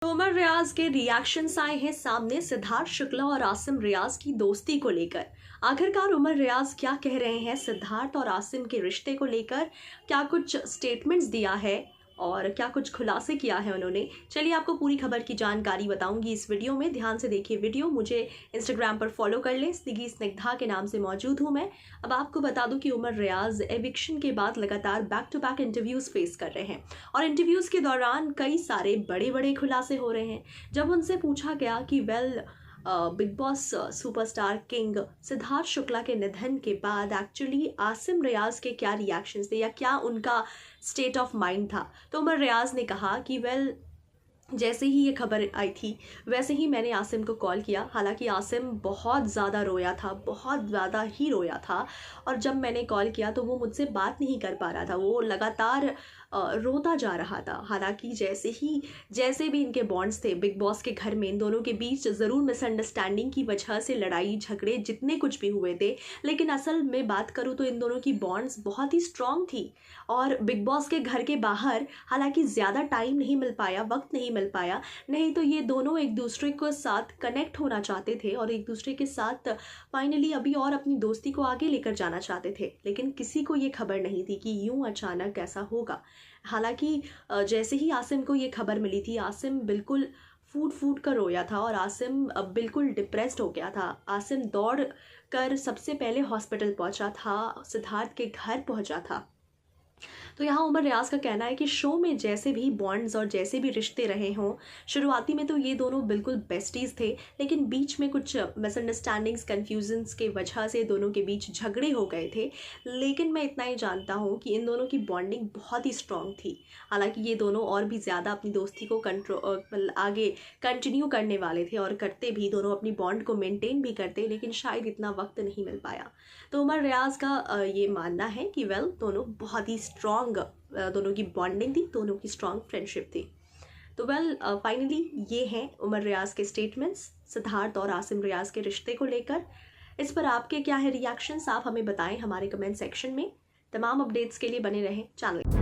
तो उमर रियाज के रिएक्शंस आए हैं सामने सिद्धार्थ शुक्ला और आसिम रियाज की दोस्ती को लेकर। आखिरकार उमर रियाज क्या कह रहे हैं सिद्धार्थ और आसिम के रिश्ते को लेकर, क्या कुछ स्टेटमेंट्स दिया है और क्या कुछ खुलासे किया है उन्होंने। चलिए आपको पूरी खबर की जानकारी बताऊंगी इस वीडियो में, ध्यान से देखिए वीडियो। मुझे इंस्टाग्राम पर फॉलो कर लें, स्निग्धा के नाम से मौजूद हूं मैं। अब आपको बता दूं कि उमर रियाज एविक्शन के बाद लगातार back to back interviews face कर रहे हैं और इंटरव्यूज़ के दौरान कई सारे बड़े बड़े खुलासे हो रहे हैं। जब उनसे पूछा गया कि big boss superstar king Siddharth Shukla के निधन के बाद एक्चुअली आसिम रियाज के क्या रिएक्शंस थे या क्या उनका स्टेट ऑफ माइंड था, तो उमर रियाज ने कहा कि जैसे ही ये खबर आई थी वैसे ही मैंने आसिम को कॉल किया। हालांकि आसिम बहुत ज़्यादा रोया था, बहुत ज़्यादा ही रोया था, और जब मैंने कॉल किया तो वो मुझसे बात नहीं कर पा रहा था, वो लगातार रोता जा रहा था। हालांकि जैसे भी इनके बॉन्ड्स थे बिग बॉस के घर में, इन दोनों के बीच ज़रूर मिसअंडरस्टैंडिंग की वजह से लड़ाई झगड़े जितने कुछ भी हुए थे, लेकिन असल में बात करूँ तो इन दोनों की बॉन्ड्स बहुत ही स्ट्रॉन्ग थी। और बिग बॉस के घर के बाहर हालांकि ज़्यादा टाइम नहीं मिल पाया, वक्त नहीं मिल पाया, नहीं तो ये दोनों एक दूसरे के साथ कनेक्ट होना चाहते थे और एक दूसरे के साथ फाइनली अभी और अपनी दोस्ती को आगे लेकर जाना चाहते थे। लेकिन किसी को ये खबर नहीं थी कि यूं अचानक ऐसा होगा। हालांकि जैसे ही आसिम को ये खबर मिली थी, आसिम बिल्कुल फूट फूट कर रोया था और आसिम बिल्कुल डिप्रेस्ड हो गया था। आसिम दौड़ कर सबसे पहले हॉस्पिटल पहुंचा था, सिद्धार्थ के घर पहुंचा था। तो यहाँ उमर रियाज का कहना है कि शो में जैसे भी बॉन्ड्स और जैसे भी रिश्ते रहे हों, शुरुआती में तो ये दोनों बिल्कुल बेस्टीज़ थे, लेकिन बीच में कुछ मिसअंडरस्टैंडिंग्स, कन्फ्यूजन्स के वजह से दोनों के बीच झगड़े हो गए थे। लेकिन मैं इतना ही जानता हूँ कि इन दोनों की बॉन्डिंग बहुत ही स्ट्रॉन्ग थी। हालांकि ये दोनों और भी ज़्यादा अपनी दोस्ती को आगे कंटिन्यू करने वाले थे और करते भी, दोनों अपनी बॉन्ड को मेनटेन भी करते, लेकिन शायद इतना वक्त नहीं मिल पाया। तो उमर रियाज का ये मानना है कि दोनों बहुत ही स्ट्रॉन्ग, दोनों की बॉन्डिंग थी, दोनों की स्ट्रॉन्ग फ्रेंडशिप थी। तो फाइनली ये हैं उमर रियाज के स्टेटमेंट्स सिद्धार्थ और आसिम रियाज के रिश्ते को लेकर। इस पर आपके क्या है रिएक्शंस, आप हमें बताएं हमारे कमेंट सेक्शन में। तमाम अपडेट्स के लिए बने रहें चैनल।